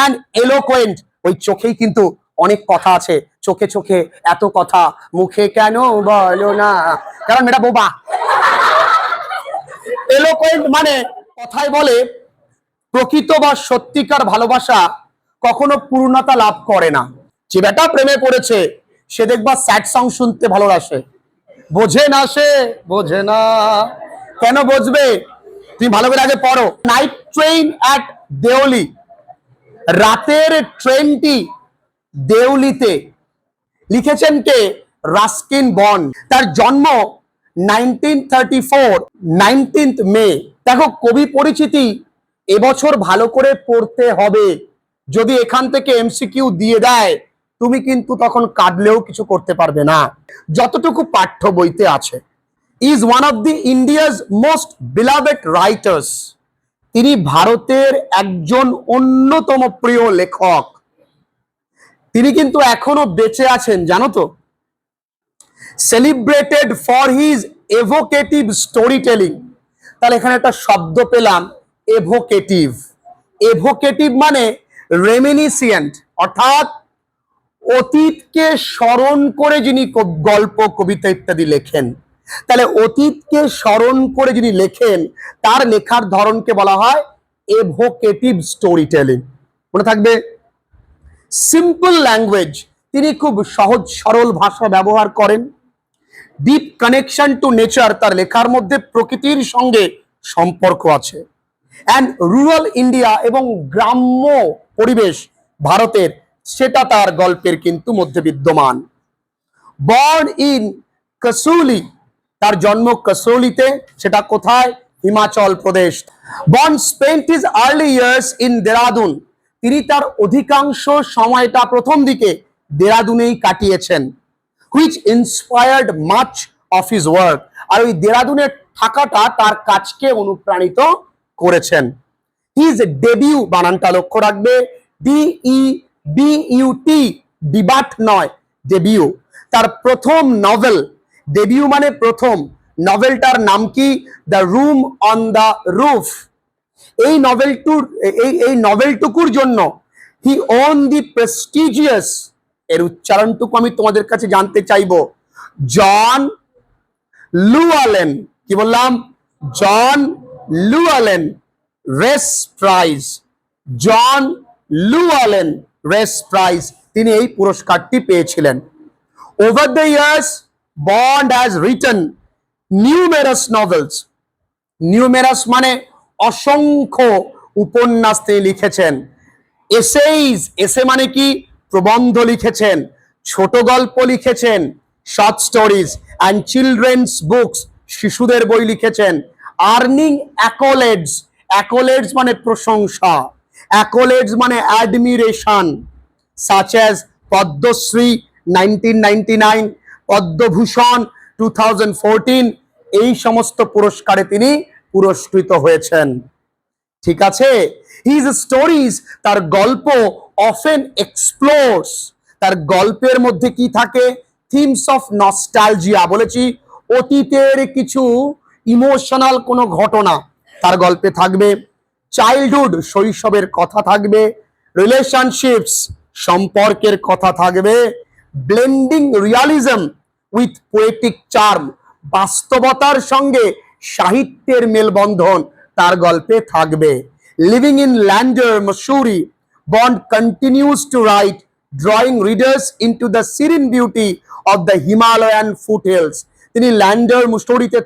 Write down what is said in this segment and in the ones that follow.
And এলোকোয়েন্ট। ওই চোখেই কিন্তু অনেক কথা আছে, চোখে চোখে এত কথা, মুখে কেন বলো না, কারণ এটা বোবা। এলোকোয়েন্ট মানে কথায় বলে প্রকৃত বা সত্যিকার ভালোবাসা কখনো পূর্ণতা লাভ করে না। যে বেটা প্রেমে পড়েছে সে দেখবা স্যাড সং শুনতে ভালোবাসে, বোঝে না, সে বোঝে না। কেন বুঝবে? তুমি ভালো করে আগে পড়ো। নাইট ট্রেন অ্যাট দেওলি, রাতের ট্রেনটি দেওলিতে, লিখেছেন কে? Ruskin bond. তার জন্ম 1934 19th মে। দেখো কবি পরিচিতি এবছর ভালো করে পড়তে হবে, যদি এখান থেকে এমসিকিউ দিয়ে দেয় তুমি কিন্তু তখন কাঁদলেও কিছু করতে পারবে না, যতটুকু পাঠ্য বইতে আছে। Is one of the India's most beloved writers, তিনি ভারতের একজন অন্যতম প্রিয় লেখক। তিনি কিন্তু এখনো বেঁচে আছেন, জানো তো। Celebrated for his evocative storytelling, তাহলে এখানে একটা শব্দ পেলাম, এভোকেটিভ। এভোকেটিভ মানে রেমিনিসিয়েন্ট, অর্থাৎ অতীতকে স্মরণ করে যিনি গল্প, কবিতা ইত্যাদি লেখেন। তাহলে অতীতকে স্মরণ করে যিনি লেখেন তার লেখার ধরনকে বলা হয় এভোকেটিভ স্টোরি টেলিং। মনে থাকবে। সিম্পল ল্যাঙ্গুয়েজ, তিনি খুব সহজ সরল ভাষা ব্যবহার করেন। ডিপ কানেকশন টু নেচার, তার লেখার মধ্যে প্রকৃতির সঙ্গে সম্পর্ক আছে। অ্যান্ড রুরাল ইন্ডিয়া, এবং গ্রাম্য পরিবেশ ভারতের, সেটা তার গল্পের কিন্তু মধ্যে বিদ্যমান। বর্ন ইন কসৌলি, তার জন্ম কসৌলিতে, সেটা কোথায়? Himachal Pradesh. Born spent his early years in Dehradun, তিনি তার অধিকাংশ সময়টা প্রথম দিকে দেরাদুনেই কাটিয়েছেন। Which inspired much of his work, আর ওই দেরাদুনের থাকাটা তার কাজকে অনুপ্রাণিত করেছেন। হিজ ডেবিউ, বানানটা লক্ষ্য রাখবে, DEBUT, ডিবাট নয়, ডেবিউ। তার প্রথম নভেল, ডেবিউ মানে প্রথম, নভেলটার নাম কি? The room on the roof. এই নভেলটুকুর জন্য হি ওন দি প্রেস্টিজিয়াস, এর উচ্চারণটুকু আমি তোমাদের কাছে জানতে চাইবো, জন লুয়ালেন, কি বললাম? জন লুয়ালেন রেস প্রাইজ। জন লুয়ালেন রেস প্রাইজ, তিনি এই পুরস্কারটি পেয়েছিলেন। Over the years bond has written numerous novels, numerous মানে অসংখ্য উপন্যাস তিনি লিখেছেন। এসেইজ, এসে মানে কি? প্রবন্ধ লিখেছেন, ছোট গল্প লিখেছেন, short stories, and children's books, শিশুদের বই লিখেছেন। আর্নিং অ্যাকোলেডস, অ্যাকোলেডস মানে প্রশংসা, অ্যাকোলেডস মানে admiration, such as Padma Shri 1999, Padma Bhushan 2014, এই সমস্ত পুরস্কারে তিনি পুরস্কৃত হয়েছেন। ঠিক আছে। হিজ স্টোরিজ, তার গল্প, অফেন এক্সপ্লোরস, তার গল্পের মধ্যে কি থাকে? থিমস অফ নস্টালজিয়া, বলেছি অতীতের কিছু ইমোশনাল কোনো ঘটনা তার গল্পে থাকবে। চাইল্ডহুড, শৈশবের কথা থাকবে। রিলেশনশিপস, সম্পর্কের কথা থাকবে। Blending realism with poetic charm, বাস্তবতার সঙ্গে সাহিত্যের মেলবন্ধন তার গল্পে থাকবে। Living in Landour Mussoorie, Bond continues to write, drawing readers into the serene beauty of the Himalayan foothills, তিনি ল্যান্ডার মুসুরিতে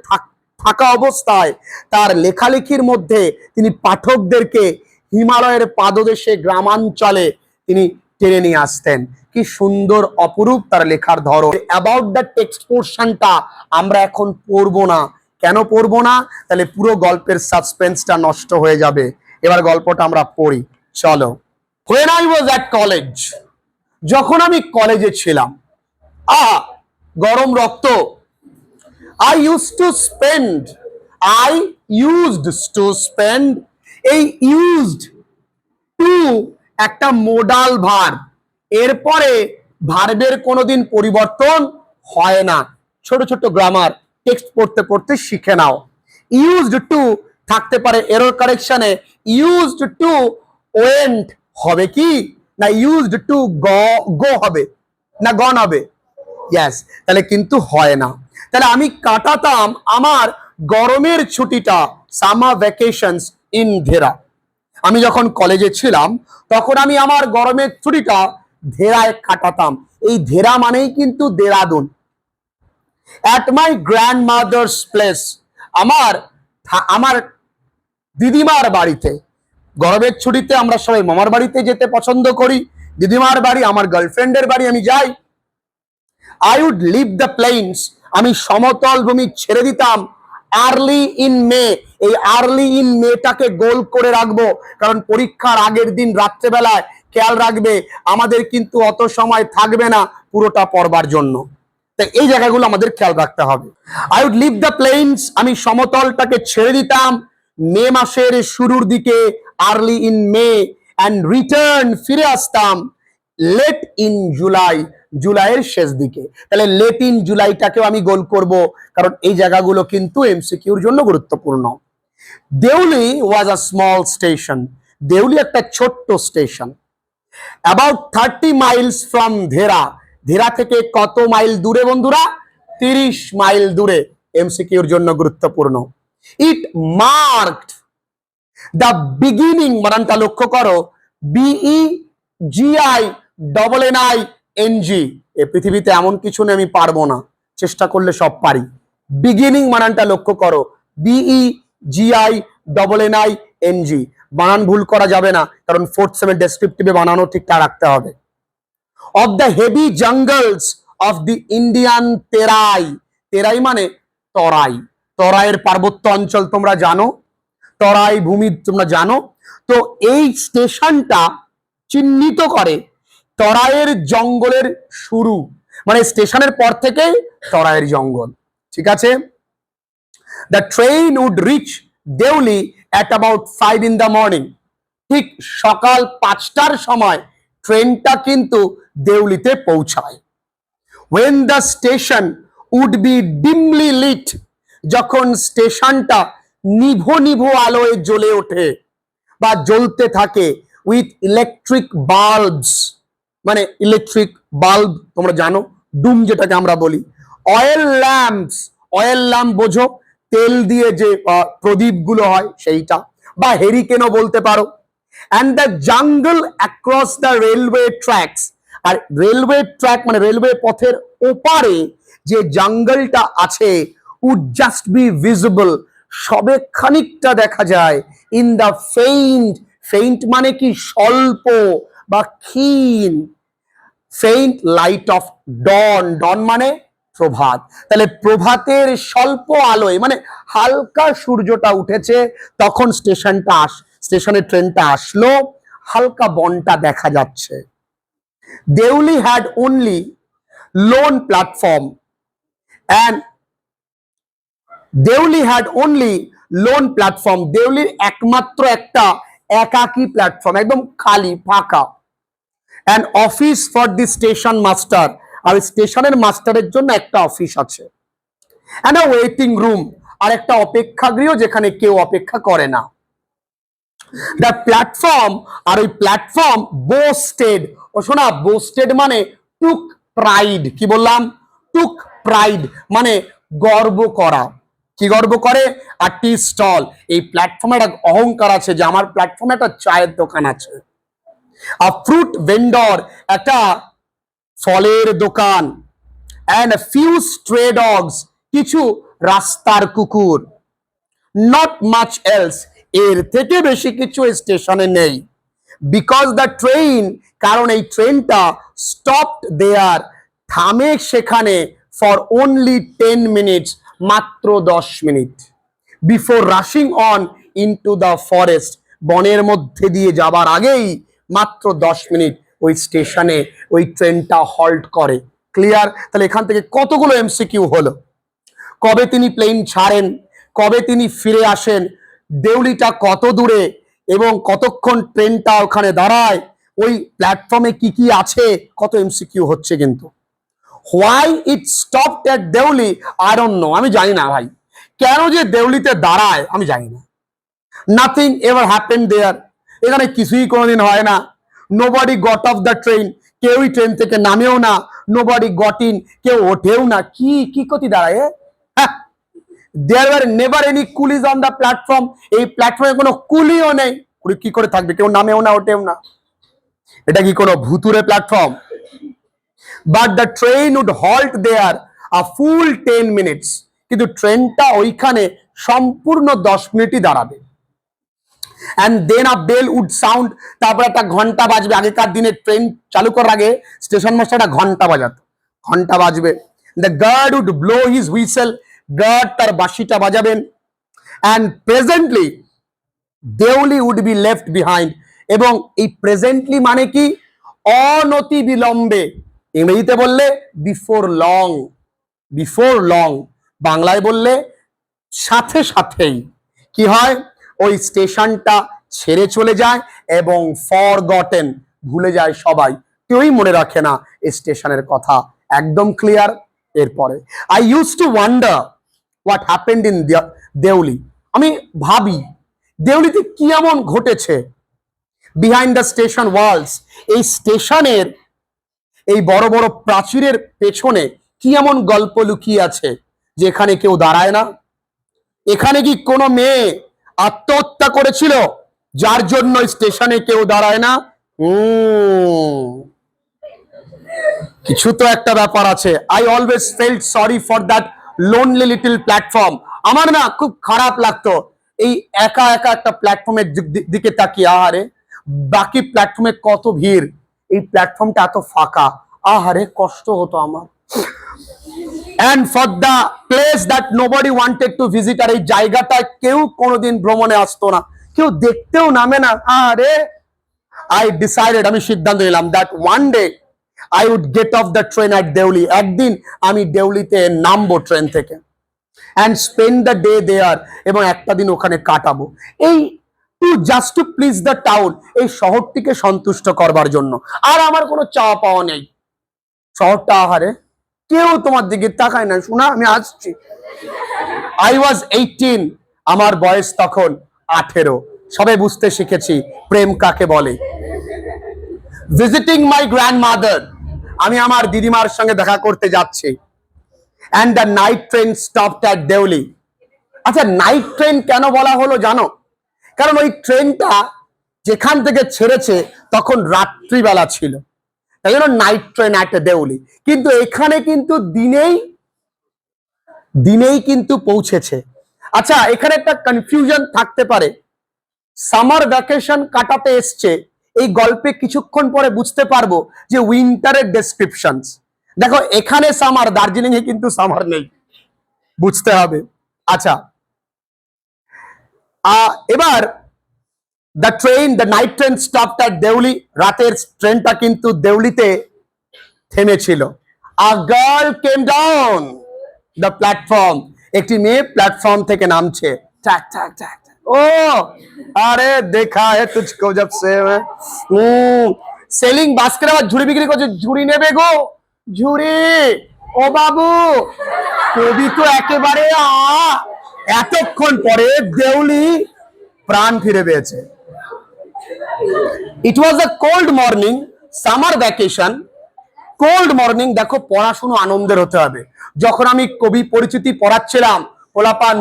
থাকা অবস্থায় তার লেখালেখির মধ্যে তিনি পাঠকদেরকে হিমালয়ের পাদদেশে, গ্রামাঞ্চলে তিনি টেনে নিয়ে আসতেন। কি সুন্দর অপরূপ তার লেখার ধরন। অ্যাবাউট দ্য টেক্সট পোর্শনটা আমরা এখন পড়বো না। কেন পড়বো না? তাহলে পুরো গল্পের সাসপেন্সটা নষ্ট হয়ে যাবে। এবার গল্পটা আমরা পড়ি, চলো। When I was at college, যখন আমি কলেজে ছিলাম, গরম রক্ত। I used to spend, এই used to একটা মোডাল ভার্ব, এরপরে ভার্বের কোনোদিন পরিবর্তন হয় না। ছোট ছোট গ্রামার টেক্সট পড়তে পড়তে শিখে নাও। ইউজড টু থাকতে পারে এরর কারেকশনে, ইউজড টু ওয়েন্ট হবে কি না ইউজড টু গো হবে না গন হবে? ইয়েস, তাহলে কিন্তু হয় না। তাহলে আমি কাটাতাম আমার গরমের ছুটিটা, সামার ভ্যাকেশনস ইন ধেরা। আমি যখন কলেজে ছিলাম তখন আমি আমার গরমের ছুটিটা ধেরায় কাটাতাম। এই ধেরা মানেই কিন্তু Dehradun. At my grand mother's place, আমার আমার দিদিমার বাড়িতে। গরমের ছুটিতে আমরা সবাই মামার বাড়িতে যেতে পছন্দ করি, দিদিমার বাড়ি, আমার গার্লফ্রেন্ডের বাড়ি আমি যাই। I would leave the plains, আমি সমতল ভূমি ছেড়ে দিতাম। আর্লি ইন মে, এই আর্লি ইন মেটাকে গোল করে রাখবো, কারণ পরীক্ষার আগের দিন রাত্রেবেলায় খেয়াল রাখবে আমাদের কিন্তু অত সময় থাকবে না পুরোটা পড়বার জন্য, তাই এই জায়গাগুলো আমাদের খেয়াল রাখতে হবে। I would leave the plains, আমি সমতলটাকে ছেড়ে দিতাম মে মাসের শুরুর দিকে, early in May, and return, ফিরে আসতাম লেট ইন জুলাই, জুলাইয়ের শেষ দিকে। তাহলে লেট ইন জুলাইটাকেও আমি গোল করব, কারণ এই জায়গাগুলো কিন্তু এমসিকিউর জন্য গুরুত্বপূর্ণ। দেউলি ওয়াজ আ স্মল স্টেশন, দেউলি একটা ছোট্ট স্টেশন। অ্যাবাউট 30 মাইলস ফ্রম ধেরা, ধেরা থেকে কত মাইল দূরে বন্ধুরা? 30 মাইল দূরে, এমসিকিউর জন্য গুরুত্বপূর্ণ। ইট মার্কড দ্য বিগিনিং, বানানটা লক্ষ্য করো, B E G I double N I N G. এ পৃথিবীতে এমন কিছু নেই আমি পারবো না, চেষ্টা করলে সব পারি। বিগিনিং বানানটা লক্ষ্য করো, B E G I double N I N G, বানান ভুল করা যাবে না, কারণ ফোর্থ সেমের ডেসক্রিপটিভে বানানো ঠিকঠাক রাখতে হবে। Of the heavy jungles of the Indian Terai, Terai মানে তরাই, তরাইয়ের পার্বত্য অঞ্চল তোমরা জানো, তরাই ভূমি তোমরা জানো। তো এই স্টেশনটা চিহ্নিত করে তরাইয়ের জঙ্গলের শুরু, মানে স্টেশনের পর থেকে তরাইয়ের জঙ্গল, ঠিক আছে। The train would reach Deoli at about 5 in the morning, ঠিক সকাল 5টার সময় ট্রেনটা কিন্তু দেউলিতে পৌঁছায়। when the station would be dimly lit, যখন স্টেশনটা নিভো নিভো আলোয় জ্বলে ওঠে বা জ্বলতে থাকে, উইথ ইলেকট্রিক বাল্বস, মানে ইলেকট্রিক বাল্ব তোমরা জানো, ডুম যেটাকে আমরা বলি। অয়েল ল্যাম্পস, অয়েল ল্যাম্প বোঝো, তেল দিয়ে যে প্রদীপগুলো হয় সেইটা, বা হেরিকেনও বলতে পারো। And the jungle across the railway tracks, আর রেলওয়ে ট্র্যাক মানে রেলওয়ে পথের ওপারে যে জঙ্গলটা আছে, উড জাস্ট বি ভিজিবল, সবে খানিকটা দেখা যায়, ইন দ্য ফেইন্ট, ফেইন্ট মানে কি স্বল্প বা ক্ষীণ, ফেইন্ট লাইট অফ ডন, ডন মানে প্রভাত, তাহলে প্রভাতের স্বল্প আলোয়, মানে হালকা সূর্যটা উঠেছে তখন স্টেশনের ট্রেনটা আসলো, হালকা বনটা দেখা যাচ্ছে। Deoli had only lone platform and Deoli had only lone platform, দেউলির একমাত্র একটা একাকী প্ল্যাটফর্ম, একদম খালি ফাঁকা। And office for the station master, আর স্টেশনের মাস্টারের জন্য একটা অফিস আছে। অ্যান্ড আ ওয়েটিং রুম, আর একটা অপেক্ষাগৃহ যেখানে কেউ অপেক্ষা করে না। দ্য প্ল্যাটফর্ম, আর ওই প্ল্যাটফর্ম বোস্টেড, ও শোনা, বোস্টেড মানে টুক প্রাইড, কি বললাম? টুক প্রাইড মানে গর্ব করা, কি গর্ব করে? আর টি স্টল, এই প্ল্যাটফর্মে একটা অহংকার আছে যে আমার প্ল্যাটফর্মে একটা চায়ের দোকান আছে। আর ফ্রুট ভেন্ডর, একটা ফলের দোকান। অ্যান্ড ফিউ স্ট্রে ডগস, কিছু রাস্তার কুকুর। নট মাচ এলস, এর থেকে বেশি কিছু স্টেশনে নেই। বিকজ দ্য ট্রেন, কারণ এই ট্রেনটা স্টপড দেয়ার, থামে সেখানে, ফর অনলি 10 minutes, মাত্র 10 minute. Before rushing on into the forest, বনের মধ্যে দিয়ে যাবার আগেই মাত্র 10 মিনিট ওই স্টেশনে ওই ট্রেনটা হল্ট করে। ক্লিয়ার? তাহলে এখান থেকে কতগুলো এমসিকিউ হলো। কবে তিনি প্লেন ছাড়েন, কবে তিনি ফিরে আসেন, দেউলিটা কত দূরে এবং কতক্ষণ ট্রেনটা ওখানে দাঁড়ায়, ওই প্ল্যাটফর্মে কি কি আছে, কত এমসিকিউ হচ্ছে কিন্তু। Why it stopped at Deoli, I don't know, আমি জানি না ভাই, কেন যে দেউলিতে দাঁড়ায় আমি জানি না। নাথিং এভার হ্যাপেন দেয়ার, এখানে কিছুই কোনোদিন হয় না। Nobody got off the train, কেউই ট্রেন থেকে নামেও না, নোবডি গট ইন, কেউ ওঠেও না। কি কি ক্ষতি দাঁড়ায়? হ্যাঁ, there were never any coolies on the platform, এই প্ল্যাটফর্মে কোনো কুলিও নেই, কি করে থাকবে? কেউ নামেও না, ওঠেও না। এটা কি কোনো ভুতুরে platform? But the train would halt there a full 10 minutes, কিন্তু ট্রেনটা ওইখানে সম্পূর্ণ 10 মিনিটই দাঁড়াবে। And then a bell would sound, তারপর একটা ঘন্টা বাজবে। আগেকার দিনে ট্রেন চালু করার আগে স্টেশন মাস্টার একটা ঘন্টা বাজাতো, ঘন্টা বাজবে। The guard would blow his whistle, guard তার বাঁশিটা বাজাবেন। And presently Deoli would be left behind, এবং এই প্রেজেন্টলি মানে কি? অনতি বিলম্বে। ইংরেজিতে বললে বিফোর লং, বিফোর লং। বাংলায় বললে সাথে সাথেই কি হয়? ওই স্টেশনটা ছেড়ে চলে যায় এবং ফরগটেন, ভুলে যায় সবাই, কেউই মনে রাখে না এই স্টেশনের কথা। একদম ক্লিয়ার? এরপরে I use to wonder what happened in Deoli, আমি ভাবি দেউলিতে কি এমন ঘটেছে। বিহাইন্ড দ্য স্টেশন ওয়ালস, এই স্টেশনের এই বড় বড় প্রাচীরের পেছনে কি এমন গল্প লুকিয়ে আছে যে এখানে কেউ দাঁড়ায় না? এখানে কি কোনো মেয়ে আত্মহত্যা করেছিল যার জন্য স্টেশনে কেউ দাঁড়ায় না? কিছু তো একটা ব্যাপার আছে। I always felt sorry for that lonely little platform, আমার না খুব খারাপ লাগতো এই একা একা একটা প্ল্যাটফর্মের দিকে তাকিয়ে। আহারে, বাকি প্ল্যাটফর্মে কত ভিড়, এই প্ল্যাটফর্মটা এত ফাঁকা, আহারে কষ্ট হতো আমার। And for the place that nobody wanted to visit, আর এই জায়গাটায় কেউ কোনোদিন ভ্রমণে আসতো না, কেউ দেখতেও নামে না। আরে I decided, আমি সিদ্ধান্ত নিলাম that one day I would get off the train at Deuli, একদিন আমি দেউলিতে নামবো ট্রেন থেকে, and spend the day there, এবং একটা দিন ওখানে কাটাবো। এই just to please the town, এই শহরটিকে সন্তুষ্ট করবার জন্য। আর আমার কোনো চাওয়া পাওয়া নেই। শহরটা, আহারে কেউ তোমার দিকে তাকায় না, শোনা আমি আসছি। I was 18, আমার বয়স তখন 18, সবে বুঝতে শিখেছি প্রেম কাকে বলে। ভিজিটিং মাই গ্র্যান্ডমাদার, আমি আমার দিদিমার সঙ্গে দেখা করতে যাচ্ছি। And the night train stopped at Deuli. আচ্ছা, নাইট ট্রেন কেন বলা হলো জানো? কারণ ওই ট্রেনটা যেখান থেকে ছেড়েছে তখন রাত্রিবেলা ছিল, তাই জন্য নাইট ট্রেন অ্যাট দেউলি। কিন্তু এখানে কিন্তু দিনেই কিন্তু পৌঁছেছে। আচ্ছা, এখানে একটা কনফিউশন থাকতে পারে। সামার ভ্যাকেশন কাটাতে এসছে, এই গল্পে কিছুক্ষণ পরে বুঝতে পারবো যে উইন্টারের ডেসক্রিপশন। দেখো এখানে সামার, দার্জিলিং এ কিন্তু সামার নেই, বুঝতে হবে। আচ্ছা, এবার the night train stopped at Deoli, রাতের ট্রেনটা কিন্তু দেউলিতে থেমেছিল। A girl came down the platform, একটি মেয়ে প্ল্যাটফর্ম থেকে নামছে। ট্যাক ট্যাক ট্যাক, ও আরে দেখা হে তুঝকো জব সে সেলিং বাস্কেট আবার ঝুড়ি বিক্রি করছে। ঝুড়ি নেবে গো, ঝুড়ি? ও বাবু, কবি তো একেবারে এতক্ষণ পরে দেউলি প্রাণ ফিরে পেয়েছে। It was a cold morning, summer vacation, cold morning. দেখো পড়াশুনো আনন্দের হতে হবে। যখন আমি কবি পরিচিতি পড়াচ্ছিলাম, পোলাপান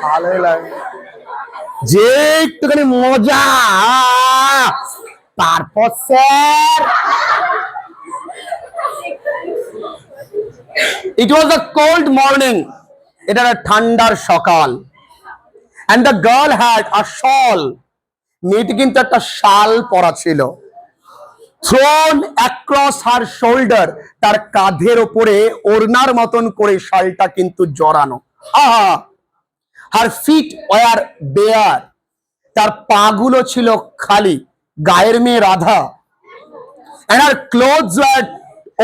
ভালো লাগে, যে একটুখানি মজা। তারপর sir, it was a cold morning, এটা ঠান্ডার সকাল। and the girl had a shawl, মেয়েটি কিন্তু একটা শাল পরা ছিল। thrown across her shoulder, তার কাঁধের ওপরে ওড়নার মতন করে শালটা কিন্তু জড়ানো। আহা, her feet were bare, তার পাগুলো ছিল খালি, গায়ের মেয়ে Radha. and her clothes were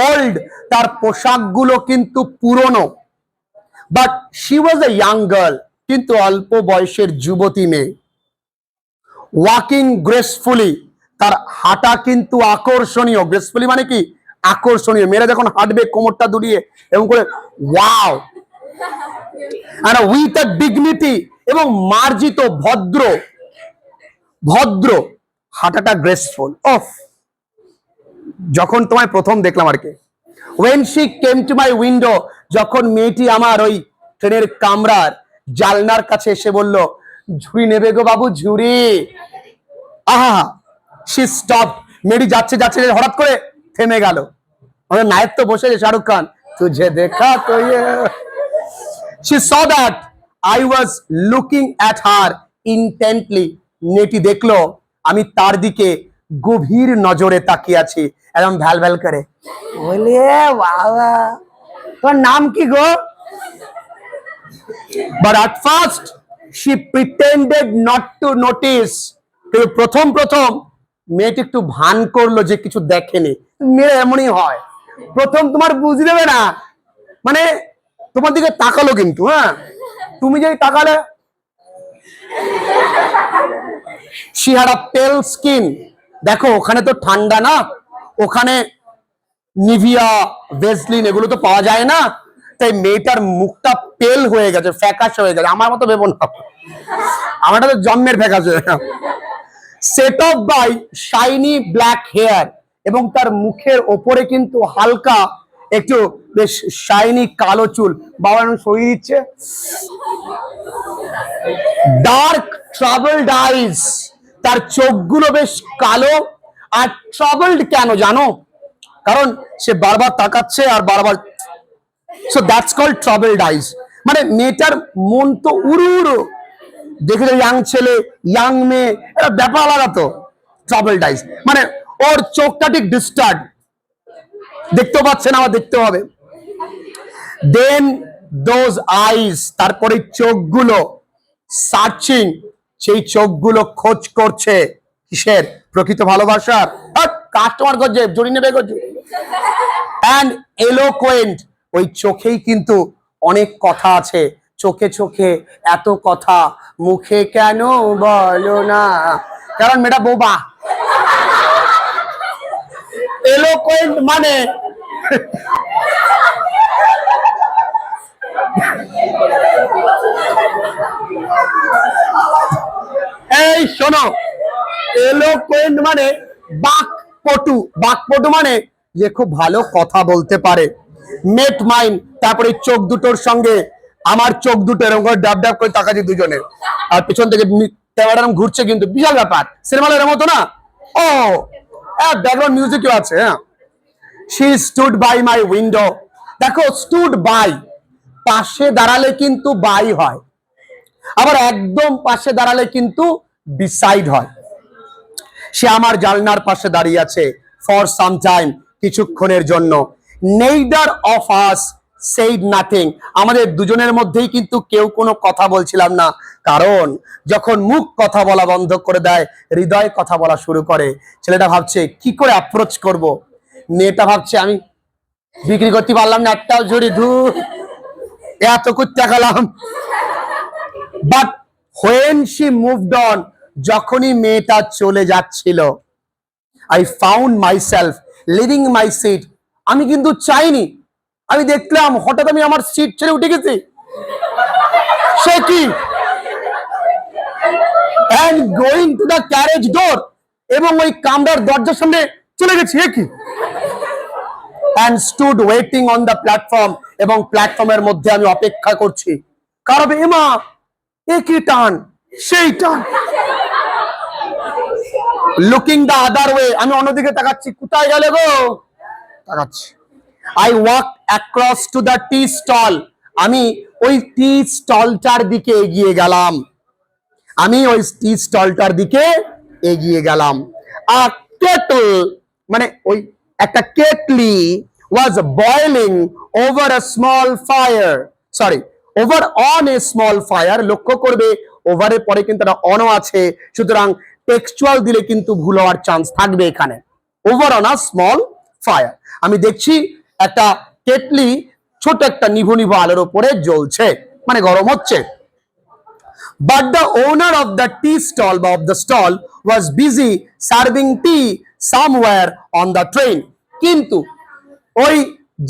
old, তার পোশাকগুলো কিন্তু পুরনো। but she was a young girl, কিন্তু অল্প বয়সের যুবতী মেয়ে। ওয়াকিং গ্রেসফুলি, তার হাঁটা কিন্তু আকর্ষণীয়। গ্রেসফুলি মানে কি? আকর্ষণীয়। মেয়েরা যখন হাঁটবে কোমরটা দুলিয়ে এবং করে, ওয়াও। আর উইথ আ ডিগনিটি, এবং মার্জিত, ভদ্র, ভদ্র, হাঁটাটা গ্রেসফুল। ওফ, যখন তোমায় প্রথম দেখলাম আর কি, when she came to my window, যখন মেয়েটি আমার ওই ট্রেনের কামরার জানলার কাছে এসে বলল, ঝুড়ি নেবে গো বাবু, ঝুড়ি। আহা, she stopped, মেয়েটি যাচ্ছে যাচ্ছে হঠাৎ করে থেমে গেল। আমাদের নায়ক তো বসে আছে শাহরুখ খান, তুঝে দেখা তো she saw that I was looking at her intently, মেয়েটি দেখলো আমি তার দিকে গভীর নজরে তাকিয়ে আছি, একদম ভ্যাল ভ্যাল করে। বলে বাবা, তোমার নাম কি গো? But at first she pretended not to notice, কিন্তু প্রথম প্রথম মেয়েটি একটু ভান করলো যে কিছু দেখেনি। মেয়ে এমনই হয়, প্রথম তোমার বুঝ দেবে না, মানে তোমার দিকে তাকালো, কিন্তু হ্যাঁ তুমি যে তাকালে, she had a pale skin, দেখো ওখানে তো ঠান্ডা না, ওখানে নিভিয়া, ভেসলিন এগুলো তো পাওয়া যায় না, তাই মেয়েটার মুখটা পেল হয়ে গেছে, ফ্যাকাশে হয়ে গেছে। আমার মতো ভেবো না, আমারটা তো জন্মের ফ্যাকাশে। Set off by shiny black hair, এবং তার মুখের ওপরে কিন্তু হালকা একটু বেশ শাইনি কালো চুল। বাবা সরিয়ে দিচ্ছে। ডার্ক ট্রাভেলড আইজ, তার চোখগুলো বেশ কালো। আর ট্রাভেলড কেন জানো? কারণ সে বারবার তাকাচ্ছে আর বারবার, সো দ্যাটস কল্ড ট্রাভেলড আইজ। মানে মেয়েটার মন তো উড়ু উড়ু, দেখে ইয়াং ছেলে ইয়াং মেয়ে, এটা ব্যাপার আলাদা তো। ট্রাভেলড আইজ মানে ওর চোখটা ঠিক ডিস্টার্ব, দেখতে পাচ্ছে না, আমার দেখতে হবে। দেন দোজ আইজ, তারপরে চোখগুলো সার্চিং, সেই চোখগুলো খোঁজ করছে কিসের? প্রকৃত ভালোবাসার। কাস্টমার করছে, জড়ি নেবে করছে। অ্যান্ড এলোকোয়েন্ট, ওই চোখেই কিন্তু অনেক কথা আছে। চোখে চোখে এত কথা, মুখে কেন বলো না, কারণ মেয়েটা বোবা। এলোকোয়েন্ট মানে এই শোনো, এলোকোয়েন্ট মানে বাকপটু। বাকপটু মানে যে খুব ভালো কথা বলতে পারে। মেট মাইন্ড, তারপরে চোখ দুটোর সঙ্গে আমার চোখ দুটো এরকম করে ডাব ডাব করে তাকাচ্ছি দুজনের, আর পেছন থেকে ক্যামেরা ঘুরছে, কিন্তু বিশাল ব্যাপার, সিনেমার মতো না। ও ব্যাকগ্রাউন্ড মিউজিকও আছে। হ্যাঁ, she stood by my window, দেখো stood by, পাশে দাঁড়ালে কিন্তু বাই হয়, আবার একদম পাশে দাঁড়ালে কিন্তু বিসাইড হয়। সে আমার জানলার পাশে দাঁড়িয়ে আছে ফর সাম টাইম, কিছুক্ষণের জন্য। Neither of us said nothing, আমাদের দুজনের মধ্যেই কিন্তু কেউ কোনো কথা বলছিলাম না, কারণ যখন মুখ কথা বলা বন্ধ করে দেয়, হৃদয় কথা বলা শুরু করে। ছেলেটা ভাবছে কি করে অ্যাপ্রোচ করব, মেয়েটা ভাবছে আমি বিক্রি করতে পারলাম না একটাও ঝুড়ি, ধুর এত করতে গেলাম। But when she moved on, যখনই মেয়েটা চলে যাচ্ছিল, I found myself leaving my seat, আমি কিন্তু চাইনি, আমি দেখলাম হঠাৎ আমি আমার সিট ছেড়ে উঠে গেছি। সে কি, and going to the carriage door, এবং ওই কামরার দরজার সামনে চলে গেছি। কি, and stood waiting on the platform, এবং প্ল্যাটফর্মের মধ্যে আমি অপেক্ষা করছি। কারণ এমা একই টান সেই টান। লুকিং দ্য আদার ওয়ে, আমি অন্যদিকে তাকাচ্ছি, কোথায় গেলে গো, তাকাচ্ছি। I walked across to the tea stall, আমি ওই টি স্টলটার দিকে এগিয়ে গেলাম, আমি ওই টি স্টলটার দিকে এগিয়ে গেলাম। আর কেটল মানে ওই একটা kettle was boiling over a small fire, sorry, over on a small fire, লক্ষ্য করবে ওভারের পরে কিন্তু একটা অনও আছে, সুতরাং টেক্সচুয়াল দিলে কিন্তু ভুল হওয়ার চান্স থাকবে এখানে। Over on a small fire, আমি দেখছি একটা কেটলি ছোট একটা নিভু নিভু আলোর উপরে জ্বলছে, মানে গরম হচ্ছে। But the owner of the tea stall, of the stall, was busy serving tea somewhere on the train, কিন্তু ওই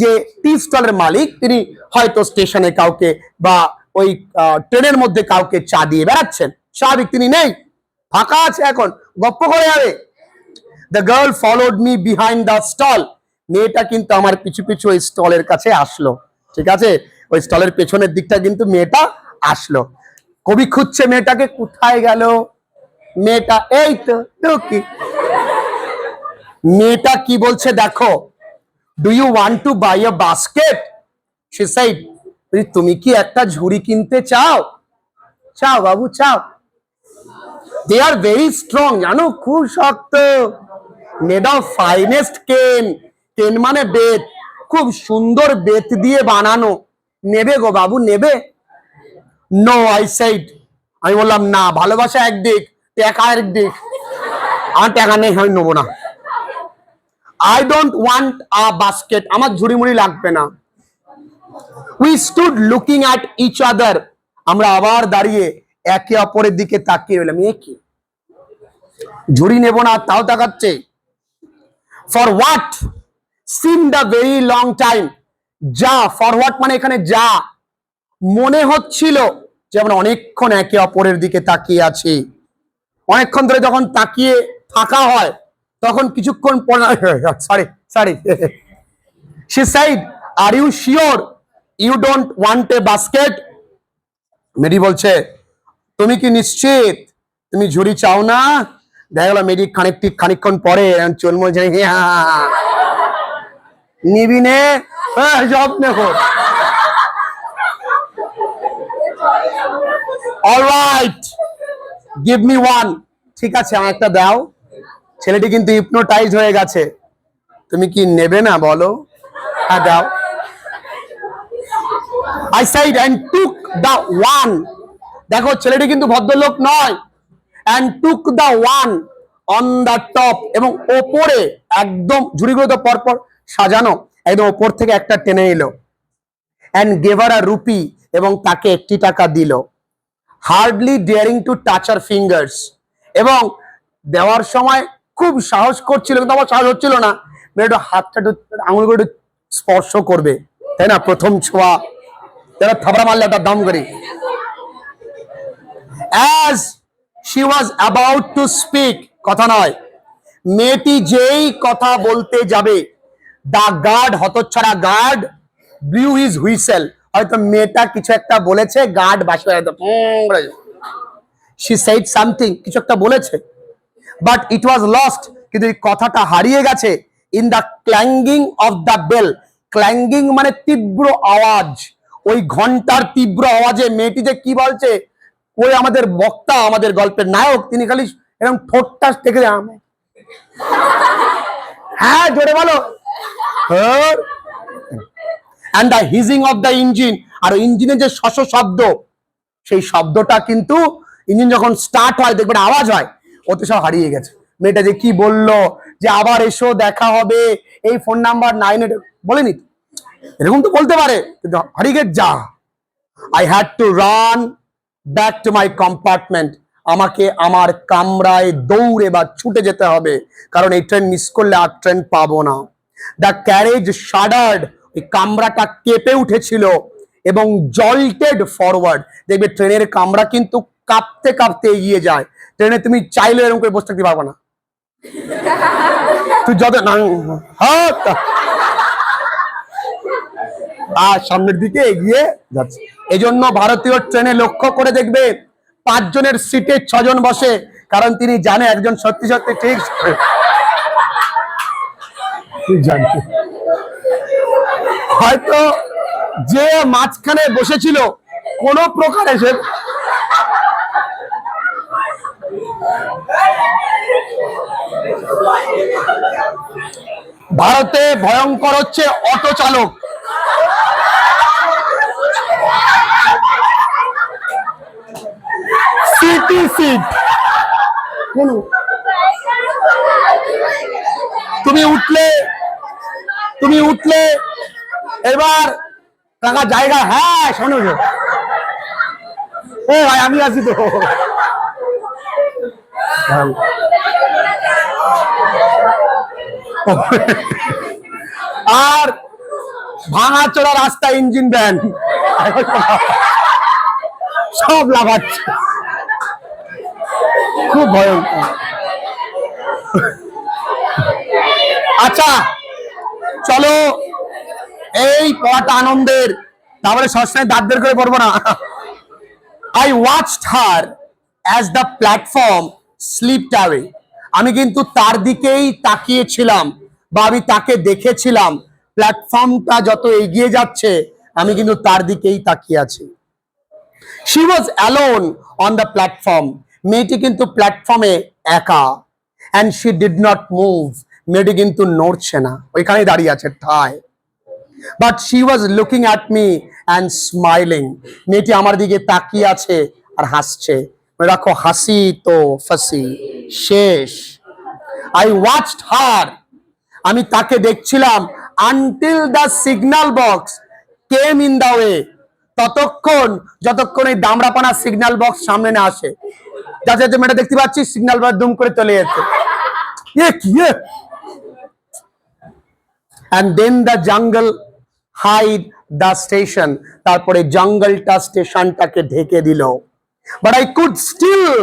যে টি স্টলের মালিক, তিনি হয়তো স্টেশনে কাউকে বা ওই ট্রেনের মধ্যে কাউকে চা দিয়ে বেড়াচ্ছেন, স্বাভাবিক তিনি নেই। ফাঁকা আছে এখন, গপ্প করে যাবে। The girl followed me behind the stall, মেয়েটা কিন্তু আমার পিছু পিছু ওই স্টলের কাছে আসলো। ঠিক আছে, ওই স্টলের পেছনের দিকটা কিন্তু মেয়েটা আসলো। কবি খুঁজছে মেয়েটাকে, কোথায় গেল মেয়েটা, এই তো টুকি। মেয়েটা কি বলছে দেখো, do you want to buy a basket, সে সাইড, তুমি কি একটা ঝুড়ি কিনতে চাও? চাও বাবু চাও। দে আর ভেরি স্ট্রং, জানো খুব শক্ত, মেড অফ ফাইনেস্ট কেন, কেন মানে বেত, খুব সুন্দর বেত দিয়ে বানানো, নেবে গো বাবু নেবে? নো আই সাইড, আমি বললাম না, ভালোবাসা একদিক, টাকা একদিক, আমার টাকা নেই, আমি নেবো না। I don't want a basket, আমার ঝুড়ি মুড়ি লাগবে না। We stood looking at each other, আমরা আবার দাঁড়িয়ে একে অপরের দিকে তাকিয়ে রইলাম, এ কি ঝুড়ি নেব না তাও তাকাচ্ছে। For what seemed a very long time, যা, ফর হোয়াট মানে এখানে যা, মনে হচ্ছিল যে আমরা অনেকক্ষণ একে অপরের দিকে তাকিয়ে আছি। অনেকক্ষণ ধরে যখন তাকিয়ে থাকা হয় তখন কিছুক্ষণ পর, sorry sorry, she said, are you sure you don't want a basket? Mary বলছে, তুমি কি নিশ্চিত তুমি ঝুড়ি চাও না? দেখা গেল মেরি খানিকক্ষণ পরে চলমল যে নিবি নে, জব নেবো। অলরাইট, গিভ মি ওয়ান, ঠিক আছে আমার একটা দাও। ছেলেটি কিন্তু হিপনোটাইজ হয়ে গেছে, তুমি কি নেবে না বলো? হ্যাঁ দাও। I said and took the one, দেখো ছেলেটি কিন্তু ভদ্রলোক নয়, and took the one on the top, এবং ওপরে একদম ঝুড়িগুলো তো পরপর সাজানো, একদম ওপর থেকে একটা টেনে নিল, and gave her a rupee, এবং তাকে 1 টাকা দিল। Hardly daring to touch her fingers, এবং দেওয়ার সময় খুব সাহস করছিল, কিন্তু আমার সাহস হচ্ছিল না, একটু হাতটা আঙুলগুলো একটু স্পর্শ করবে, তাই না, প্রথম ছোঁয়া, যারা থাবড়া মারলে একটা দাম করি। As she was about to speak, কথা নয়, মেয়েটি যেই কথা বলতে যাবে, দা গার্ড, হতচ্ছাড়া গার্ড, ব্লিউ হিজ হুইসেল, হয়তো মেয়েটা কিছু একটা বলেছে, গার্ড বাসে, শি সেড সামথিং, কিছু একটা বলেছে, বাট ইট ওয়াজ লস্ট, কিন্তু এই কথাটা হারিয়ে গেছে, in the clanging of the bell, clanging মানে তীব্র আওয়াজ, ওই ঘন্টার তীব্র আওয়াজে মেয়েটি যে কি বলছে, ওই আমাদের বক্তা, আমাদের গল্পের নায়ক, তিনি খালি এরকম ঠোঁটটা থেকে, হ্যাঁ জোরে বলো, and the hissing of the engine, আর ইঞ্জিনের যে শশ শব্দ, সেই শব্দটা কিন্তু ইঞ্জিন যখন স্টার্ট হয় দেখবেন আওয়াজ হয়, ওতে সব হারিয়ে গেছে। মেয়েটা যে কি বললো, যে আবার এসো দেখা হবে, এই ফোন নাম্বার 9 বলেনি, এরকম তো বলতে পারে, কিন্তু হারিয়ে গেছে যা। I had to run back to my compartment, আমাকে আমার কামরায় দৌড়ে বা ছুটে যেতে হবে, কারণ এই ট্রেন মিস করলে আর ট্রেন পাবো না। দ্য ক্যারেজ শাডার্ড, ওই কামরাটা কেঁপে উঠেছিল, এবং জল্টেড ফরওয়ার্ড, দেখবে ট্রেনের কামরা কিন্তু কাঁপতে কাঁপতে এগিয়ে যায়, ট্রেনে তুমি চাইলে এরকম করে বসে থাকতে পারবে না, তুই যত না আর সামনের দিকে এগিয়ে যাচ্ছে। এই জন্য ভারতীয় ট্রেনে লক্ষ্য করে দেখবে 5 জনের সিটে 6 জন বসে, কারণ তিনি জানে একজন সত্যি সত্যি ঠিক জানে। হয়তো যে মাঝখানে বসেছিল কোন প্রকারে সে ভারতে ভয়ঙ্কর হচ্ছে অটো চালক, সিটি সিট, তুমি উঠলে এবার টাকা জায়গা, হ্যাঁ শোনো, ভাই আমি আছি তো, আর ভাঙা চোরা রাস্তা, ইঞ্জিন ভ্যান সব লাগাচ্ছে, খুব ভয়ঙ্কর। আচ্ছা চলো, এই পড়াটা আনন্দের, তারপরে সবসময় দাঁত বের করে পড়বো না। I watched her as the platform slipped away. আমি কিন্তু তার দিকেই তাকিয়েছিলাম, বা আমি তাকে দেখেছিলাম। প্ল্যাটফর্মটা যত এগিয়ে যাচ্ছে আমি কিন্তু তার দিকেই তাকিয়ে আছি। She was alone on the platform. মেয়েটি কিন্তু প্ল্যাটফর্মে একা। And she did not move. মেয়েটি কিন্তু নড়ছে না, ওইখানেই দাঁড়িয়ে আছে ঠায়। But she was looking at me and smiling. মেয়েটি আমার দিকে তাকিয়ে আছে আর হাসছে। রাখো, হাসি তো ফাসি শেষ। I watched her. আমি তাকে দেখছিলাম until the signal box came in the way. ততক্ষণ যতক্ষণ এই দামড়াপানা সিগন্যাল বক্স সামনে না আসে। যাতে মেয়েটা দেখতে পাচ্ছি সিগন্যাল বক্স দুম করে চলে যেতে। And then the jungle hide the station. তারপরে জঙ্গলটা স্টেশনটাকে ঢেকে দিল। But I could still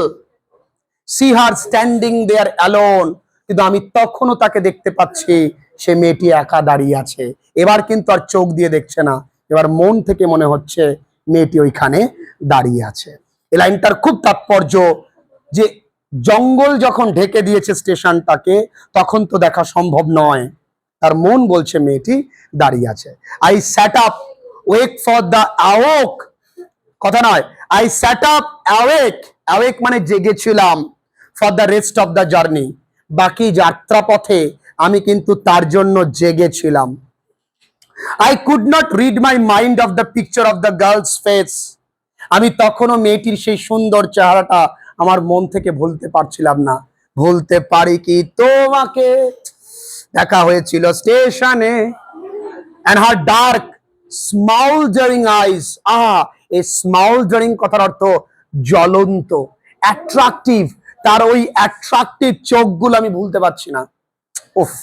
see her standing there alone. কিন্তু আমি তখনও তাকে দেখতে পাচ্ছি, সে মেয়েটি একা দাঁড়িয়ে আছে। এবার কিন্তু আর চোখ দিয়ে দেখছে না, এবার মন থেকে মনে হচ্ছে মেয়েটি ওইখানে দাঁড়িয়ে আছে। এই লাইনটার খুব তাৎপর্য যে জঙ্গল যখন ঢেকে দিয়েছে স্টেশনটাকে, তখন তো দেখা সম্ভব নয়। তার মন বলছে মেয়েটি দাঁড়িয়ে আছে। I sat up wake for the awake, কথা নয়, I sat up awake মানে জেগেছিলাম, for the rest of the journey, বাকি যাত্রা পথে আমি কিন্তু তার জন্য জেগেছিলাম। I could not read my mind of the picture of the girl's face. আমি তখনও মেয়েটির সেই সুন্দর চেহারাটা আমার মন থেকে ভুলতে পারছিলাম না। ভুলতে পারি কি তোমাকে, দেখা হয়েছিল স্টেশনে। And her dark smoldering eyes. এই স্মাউল্ডারিং কথার অর্থ জ্বলন্ত, অ্যাট্রাকটিভ। তার ওই অ্যাট্রাকটিভ চোখগুলো আমি ভুলতে পারছি না। উফ।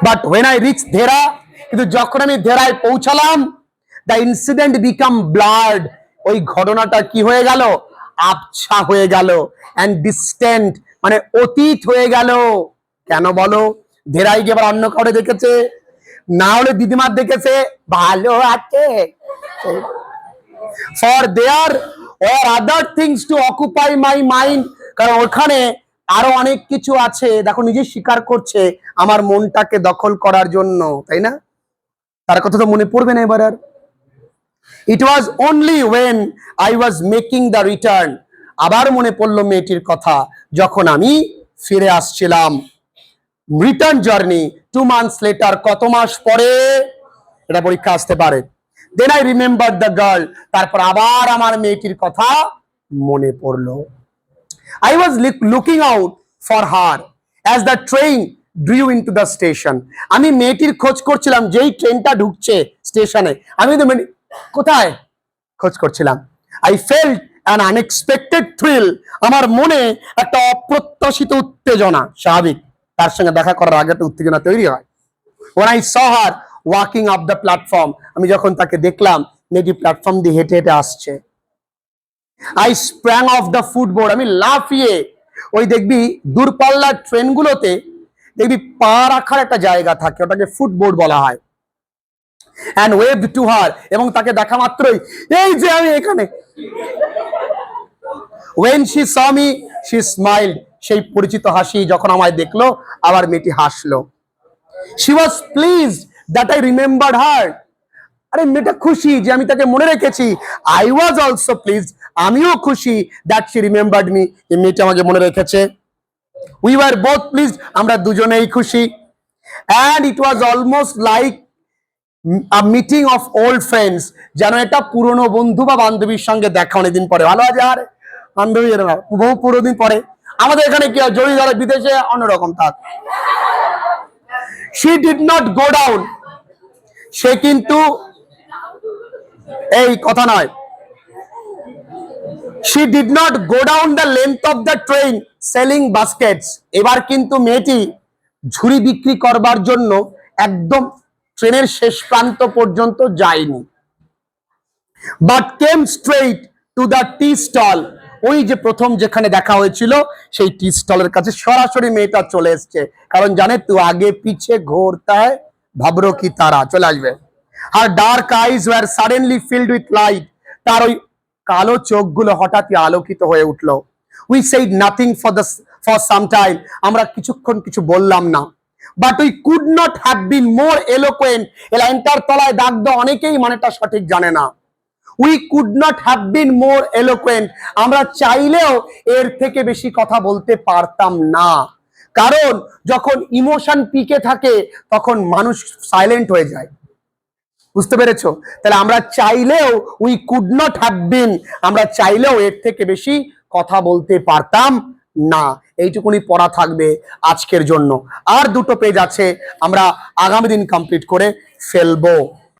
But when I reached Dhera, কিন্তু যখন আমি ধেরায় পৌঁছালাম, the incident become blurred. ওই ঘটনাটা কি হয়ে গেল? আবছা হয়ে গেল। and distant মানে অতীত হয়ে গেল। কেন বলো? ধেরায় গিয়ে আবার অন্য কাউরে দেখেছে, না হলে দিদিমার দেখেছে, ভালো আছে। for there or other things to occupy my mind. কারণ ওখানে আরো অনেক কিছু আছে, দেখো নিজে স্বীকার করছে, আমার মনটাকে দখল করার জন্য, তাই না? তার কথা তো মনে পড়বে না এবার আর। It was only when I was making the return. আবার মনে পড়লো মেয়েটির কথা যখন আমি ফিরে আসছিলাম। রিটার্ন জার্নি 2 months later, কত মাস পরে, এটা পরীক্ষা আসতে পারে। Then I remembered the girl. তারপর আবার আমার মেয়েটির কথা মনে পড়লো। I was looking out for her as the train drew into the station. আমি মেয়েটির খোঁজ করছিলাম, যেই ট্রেনটা ঢুকছে স্টেশনে আমি তো কোথায় খোঁজ করছিলাম। I felt an unexpected thrill. আমার মনে একটা অপ্রত্যাশিত উত্তেজনা, স্বাভাবিক, তার সঙ্গে দেখা করার আগে একটা উত্তেজনা তৈরি হয়। When I saw her walking up the platform, আমি যখন তাকে দেখলাম মেয়েটি প্ল্যাটফর্ম দিয়ে হেঁটে হেঁটে আসছে। I sprang off the footboard. আমি লাফিয়ে, ওই দেখবি দূরপাল্লার ট্রেনগুলোতে দেখবি পা রাখার একটা জায়গা থাকে, ওটাকে ফুটবোর্ড বলা হয়। and waved to her. এবং তাকে দেখা মাত্রই, এই যে আমি এখানে। when she saw me, she smiled. সেই পরিচিত হাসি যখন আমায় দেখলো, আবার মেয়েটি হাসলো। she was pleased that I remembered her. আরে মেয়েটা খুশি যে আমি তাকে মনে রেখেছি। I was also pleased. আমিও খুশি that she remembered me. এই মেয়েটা আমাকে মনে রেখেছে। We were both pleased. আমরা দুজনেই খুশি। and it was almost like a meeting of old friends. যেন এটা পুরনো বন্ধু বা বান্ধবীর সঙ্গে দেখা অনেকদিন পরে। ভালো আছে আর বান্ধবী, বহু পুরোদিন পরে। আমাদের এখানে কি হয়, জড়ি ধরে, বিদেশে অন্যরকম থাক। she did not go down. সে কিন্তু এই কথা নয়, she did not go down the length of the train selling baskets. এবার কিন্তু মেয়েটি ঝুড়ি বিক্রি করবার জন্য একদম ট্রেনের শেষ প্রান্ত পর্যন্ত যায়নি, but came straight to the tea stall. ওই যে প্রথম যেখানে দেখা হয়েছিল সেই টি স্টলের কাছে সরাসরি মেয়েটা চলে এসছে, কারণ জানে তু আগে পিছে ঘোরতা হ্যায় ভাবরো কি তারা, চলে আসবে। আর dark eyes were suddenly filled with light, তার ওই কালো চোখগুলো হঠাৎই আলোকিত হয়ে উঠলো। We said nothing for some time, আমরা কিছুক্ষণ কিছু বললাম না। But we could not have been more eloquent, এই লাইনটার তলায় দাগ দাও, অনেকেই মানেটা সঠিক জানে না। We could not have been more eloquent, আমরা চাইলেও এর থেকে বেশি কথা বলতে পারতাম না। কারণ যখন ইমোশন পিকে থাকে তখন মানুষ সাইলেন্ট হয়ে যায়, বুঝতে পেরেছো? তাহলে আমরা চাইলেও উই কুড নট হ্যাভ বিন, আমরা চাইলেও এর থেকে বেশি কথা বলতে পারতাম না। এইটুকুনি পড়া থাকবে আজকের জন্য। আর দুটো পেজ আছে, আমরা আগামী দিন কমপ্লিট করে ফেলবো।